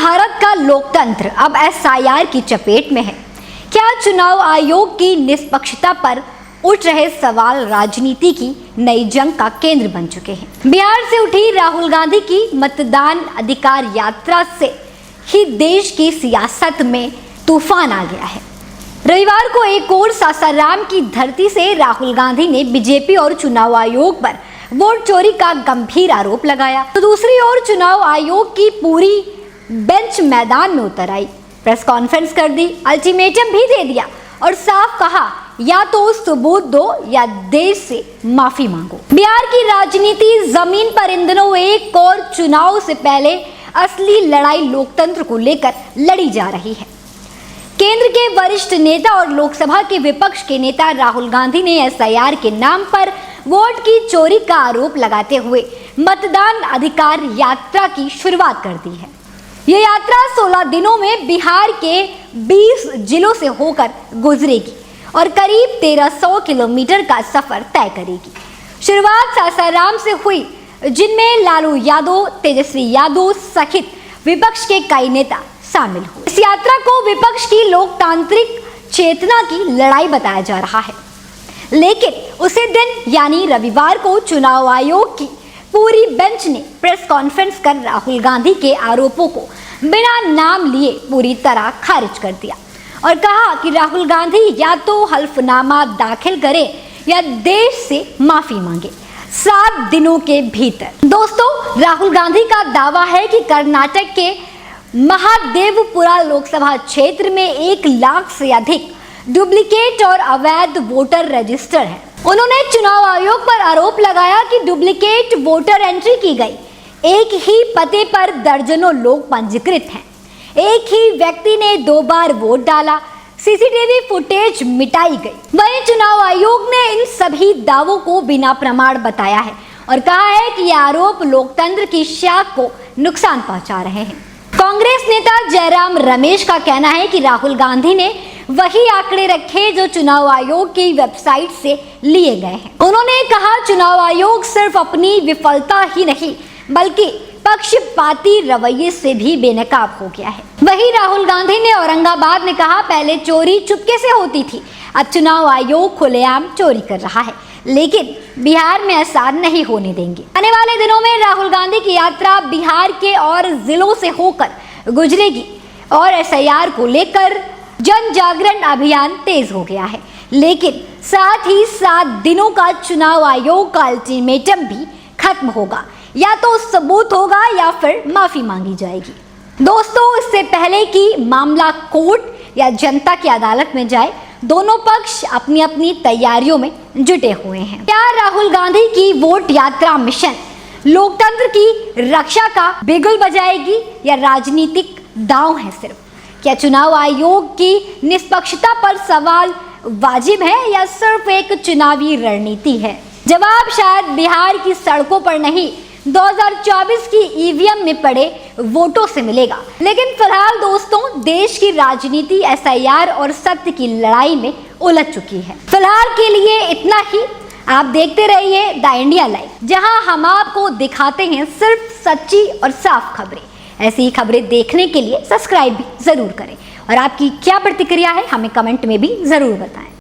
भारत का लोकतंत्र अब एसआईआर की चपेट में है। क्या चुनाव आयोग की निष्पक्षता पर उठ रहे सवाल राजनीति की नई जंग का केंद्र बन चुके हैं। बिहार से उठी राहुल गांधी की मतदान अधिकार यात्रा से ही देश की सियासत में तूफान आ गया है। रविवार को एक और सासाराम की धरती से राहुल गांधी ने बीजेपी और चुनाव आयोग पर वोट चोरी का गंभीर आरोप लगाया, तो दूसरी ओर चुनाव आयोग की पूरी बेंच मैदान में उतर आई, प्रेस कॉन्फ्रेंस कर दी, अल्टीमेटम भी दे दिया और साफ कहा या तो सबूत दो या देश से माफी मांगो। बिहार की राजनीति जमीन पर इन दिनों एक और चुनाव से पहले असली लड़ाई लोकतंत्र को लेकर लड़ी जा रही है। केंद्र के वरिष्ठ नेता और लोकसभा के विपक्ष के नेता राहुल गांधी ने एसआईआर के नाम पर वोट की चोरी का आरोप लगाते हुए मतदान अधिकार यात्रा की शुरुआत कर दी है। ये यात्रा 16 दिनों में बिहार के 20 जिलों से होकर गुजरेगी और करीब 1300 किलोमीटर का सफर तय करेगी। शुरुआत सासाराम से हुई, जिनमें लालू यादव, तेजस्वी यादव सहित विपक्ष के कई नेता शामिल हुए। इस यात्रा को विपक्ष की लोकतांत्रिक चेतना की लड़ाई बताया जा रहा है, लेकिन उसी दिन यानी रविवार को चुनाव आयोग की पूरी बेंच ने प्रेस कॉन्फ्रेंस कर राहुल गांधी के आरोपों को बिना नाम लिए पूरी तरह खारिज कर दिया और कहा कि राहुल गांधी या तो हल्फनामा दाखिल करें या देश से माफी मांगे 7 दिनों के भीतर। दोस्तों, राहुल गांधी का दावा है कि कर्नाटक के महादेवपुरा लोकसभा क्षेत्र में 1 लाख से अधिक डुप्लीकेट और अवैध वोटर रजिस्टर है। उन्होंने चुनाव आयोग पर आरोप लगाया कि डुप्लीकेट वोटर एंट्री की गई, एक ही पते पर दर्जनों लोग पंजीकृत हैं, एक ही व्यक्ति ने 2 बार वोट डाला, सीसीटीवी फुटेज मिटाई गई। वहीं चुनाव आयोग ने इन सभी दावों को बिना प्रमाण बताया है और कहा है कि ये आरोप लोकतंत्र की शाख को नुकसान पहुंचा रहे हैं। कांग्रेस नेता जयराम रमेश का कहना है कि राहुल गांधी ने वही आंकड़े रखे जो चुनाव आयोग की वेबसाइट से लिए गए हैं। उन्होंने कहा चुनाव आयोग सिर्फ अपनी विफलता ही नहीं बल्कि पक्षपाती रवैये से भी बेनकाब हो गया है। वही राहुल गांधी ने औरंगाबाद में कहा पहले चोरी चुपके से होती थी, अब चुनाव आयोग खुलेआम चोरी कर रहा है, लेकिन बिहार में ऐसा नहीं होने देंगे। आने वाले दिनों में राहुल गांधी की यात्रा बिहार के और जिलों से होकर गुजरेगी और एसआईआर को लेकर जन जागरण अभियान तेज हो गया है, लेकिन साथ ही 7 दिनों का चुनाव आयोग का अल्टीमेटम भी खत्म होगा, या तो सबूत होगा या फिर माफी मांगी जाएगी। दोस्तों, इससे पहले कि मामला कोर्ट या जनता की अदालत में जाए, दोनों पक्ष अपनी अपनी तैयारियों में जुटे हुए हैं। क्या राहुल गांधी की वोट यात्रा मिशन लोकतंत्र की रक्षा का बिगुल बजाएगी या राजनीतिक दांव है सिर्फ? क्या चुनाव आयोग की निष्पक्षता पर सवाल वाजिब है या सिर्फ एक चुनावी रणनीति है? जवाब शायद बिहार की सड़कों पर नहीं, 2024 की ईवीएम में पड़े वोटों से मिलेगा। लेकिन फिलहाल दोस्तों, देश की राजनीति एसआईआर और सत्य की लड़ाई में उलझ चुकी है। फिलहाल के लिए इतना ही। आप देखते रहिए द इंडिया लाइव, जहां हम आपको दिखाते हैं सिर्फ सच्ची और साफ खबरें। ऐसी ही खबरें देखने के लिए सब्सक्राइब भी जरूर करें और आपकी क्या प्रतिक्रिया है हमें कमेंट में भी जरूर बताएं।